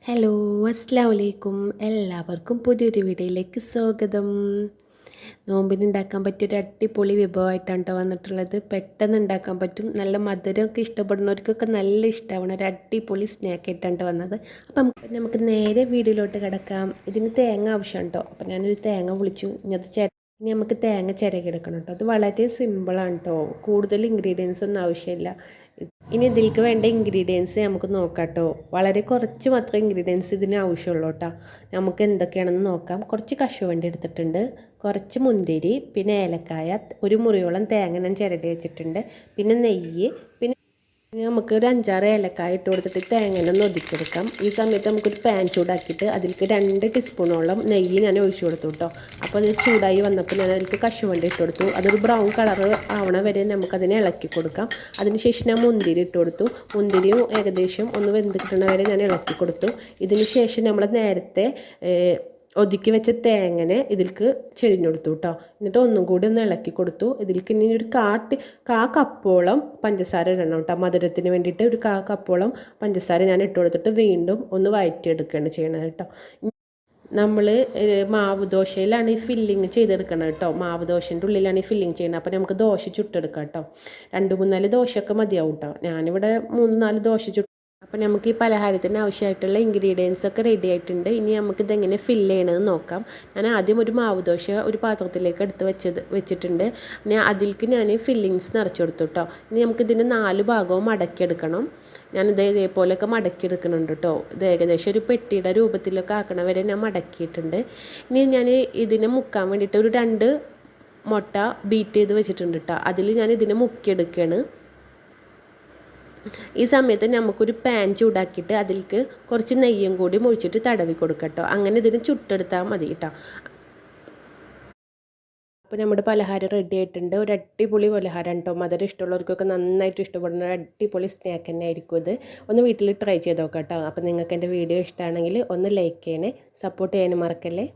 Hello അസ്സലാമു അലൈക്കും. എല്ലാവർക്കും പുതിയൊരു വീഡിയോയിലേക്ക് സ്വാഗതം. നോമ്പിന് ഉണ്ടാക്കാൻ പറ്റിയൊരു അടിപൊളി വിഭവമായിട്ടാണ് കേട്ടോ വന്നിട്ടുള്ളത്. പെട്ടെന്ന് ഉണ്ടാക്കാൻ പറ്റും. നല്ല മധുരമൊക്കെ ഇഷ്ടപ്പെടുന്നവർക്കൊക്കെ നല്ല ഇഷ്ടമാവണ ഒരു അടിപൊളി സ്നാക്കായിട്ടാണ് വന്നത്. അപ്പം നമുക്ക് നേരെ വീഡിയോയിലോട്ട് കിടക്കാം. ഇതിന് തേങ്ങ ആവശ്യം കേട്ടോ. അപ്പം ഞാനൊരു തേങ്ങ പൊളിച്ചു. ഇനി നമുക്ക് തേങ്ങ ചിരകിയെടുക്കണം കേട്ടോ. അത് വളരെ സിമ്പിളാണ് കേട്ടോ. കൂടുതൽ ഇൻഗ്രീഡിയൻസ് ഒന്നും ആവശ്യമില്ല. ഇനി ഇതിലേക്ക് വേണ്ട ഇൻഗ്രീഡിയൻസ് നമുക്ക് നോക്കാം കേട്ടോ. വളരെ കുറച്ച് മാത്രമേ ഇൻഗ്രീഡിയൻസ് ഇതിന് ആവശ്യമുള്ളൂ കേട്ടോ. നമുക്ക് എന്തൊക്കെയാണെന്ന് നോക്കാം. കുറച്ച് കശുവണ്ടി എടുത്തിട്ടുണ്ട്, കുറച്ച് മുന്തിരി, പിന്നെ ഏലക്കായ, ഒരു മുറിയോളം തേങ്ങ ഞാൻ ചിരടി വെച്ചിട്ടുണ്ട്, പിന്നെ നെയ്യ്, പിന്നെ നമുക്ക് ഒരു 5-6 ഏലക്കായ ഇട്ട് കൊടുത്തിട്ട് തേങ്ങ ഒന്ന് ഒതുക്കിയെടുക്കാം. ഈ സമയത്ത് നമുക്കൊരു പാൻ ചൂടാക്കിയിട്ട് അതിലേക്ക് 2 ടീസ്പൂണോളം നെയ്യ് ഞാൻ ഒഴിച്ചു കൊടുത്തു കേട്ടോ. അപ്പോൾ അത് ചൂടായി വന്നപ്പോൾ ഞാൻ അതിലേക്ക് കശുവണ്ടി ഇട്ട് കൊടുത്തു. അതൊരു ബ്രൗൺ കളർ ആവണ വരെ നമുക്കതിനെ ഇളക്കി കൊടുക്കാം. അതിനുശേഷം ഞാൻ മുന്തിരി ഇട്ട് കൊടുത്തു. മുന്തിരിയും ഏകദേശം ഒന്ന് വെന്ത് കിട്ടണ വരെ ഞാൻ ഇളക്കി കൊടുത്തു. ഇതിന് ശേഷം നമ്മൾ നേരത്തെ ഒതുക്കി വെച്ച തേങ്ങനെ ഇതിലേക്ക് ചെരിഞ്ഞു കൊടുത്തു കേട്ടോ. എന്നിട്ട് ഒന്നും കൂടി ഒന്ന് ഇളക്കി കൊടുത്തു. ഇതിലേക്ക് ഇനി ഒരു കാ കപ്പോളം പഞ്ചസാര ഇടണം കേട്ടോ. മധുരത്തിന് വേണ്ടിയിട്ട് ഒരു കപ്പോളം പഞ്ചസാര ഞാൻ ഇട്ട് കൊടുത്തിട്ട് വീണ്ടും ഒന്ന് വഴറ്റിയെടുക്കുകയാണ് ചെയ്യണത് കേട്ടോ. നമ്മൾ മാവ് ദോശയിലാണ് ഈ ഫില്ലിങ് ചെയ്തെടുക്കണം കേട്ടോ. മാവ് ദോശൻ്റെ ഉള്ളിലാണ് ഈ ഫില്ലിങ് ചെയ്യുന്നത്. അപ്പോൾ നമുക്ക് ദോശ ചുട്ടെടുക്കാം കേട്ടോ. 2-3-4 ദോശയൊക്കെ മതിയാവും കേട്ടോ. ഞാനിവിടെ 3-4 ദോശ അപ്പോൾ നമുക്ക് ഈ പലഹാരത്തിന് ആവശ്യമായിട്ടുള്ള ഇൻഗ്രീഡിയൻസ് ഒക്കെ റെഡി ആയിട്ടുണ്ട്. ഇനി നമുക്കിതെങ്ങനെ ഫില്ല് ചെയ്യണമെന്ന് നോക്കാം. ഞാൻ ആദ്യം ഒരു മാവ് ദോശ ഒരു പാത്രത്തിലേക്ക് എടുത്ത് വെച്ചിട്ടുണ്ട്. അതിലേക്ക് ഞാൻ ഫില്ലിങ്സ് നിറച്ച് കൊടുത്തു കേട്ടോ. ഇനി നമുക്കിതിൻ്റെ 4 ഭാഗവും മടക്കിയെടുക്കണം. ഞാനിത് ഇതേപോലെയൊക്കെ മടക്കിയെടുക്കുന്നുണ്ട് കേട്ടോ. ഇത് ഏകദേശം ഒരു പെട്ടിയുടെ രൂപത്തിലൊക്കെ ആക്കണ വരെ ഞാൻ മടക്കിയിട്ടുണ്ട്. ഇനി ഞാൻ ഇതിനെ മുക്കാൻ വേണ്ടിയിട്ട് ഒരു 2 മുട്ട ബീറ്റ് ചെയ്ത് വെച്ചിട്ടുണ്ട് കേട്ടോ. അതിൽ ഞാൻ ഇതിനെ മുക്കിയെടുക്കുകയാണ്. ഈ സമയത്ത് നമുക്കൊരു പാൻ ചൂടാക്കിയിട്ട് അതിലേക്ക് കുറച്ച് നെയ്യും കൂടി ഒഴിച്ചിട്ട് തടവി കൊടുക്കട്ടോ. അങ്ങനെ ഇതിന് ചുട്ടെടുത്താൽ മതി കേട്ടോ. അപ്പോൾ നമ്മുടെ പലഹാരം റെഡി ആയിട്ടുണ്ട്. ഒരു അടിപൊളി പലഹാരം കേട്ടോ. മധുരം ഇഷ്ടമുള്ളവർക്കൊക്കെ നന്നായിട്ട് ഇഷ്ടപ്പെടുന്ന ഒരു അടിപൊളി സ്നാക്ക് തന്നെ ആയിരിക്കും ഇത്. ഒന്ന് വീട്ടിൽ ട്രൈ ചെയ്ത് നോക്കാം കേട്ടോ. അപ്പോൾ നിങ്ങൾക്ക് എൻ്റെ വീഡിയോ ഇഷ്ടമാണെങ്കിൽ ഒന്ന് ലൈക്ക് ചെയ്യണേ, സപ്പോർട്ട് ചെയ്യാനും മറക്കല്ലേ.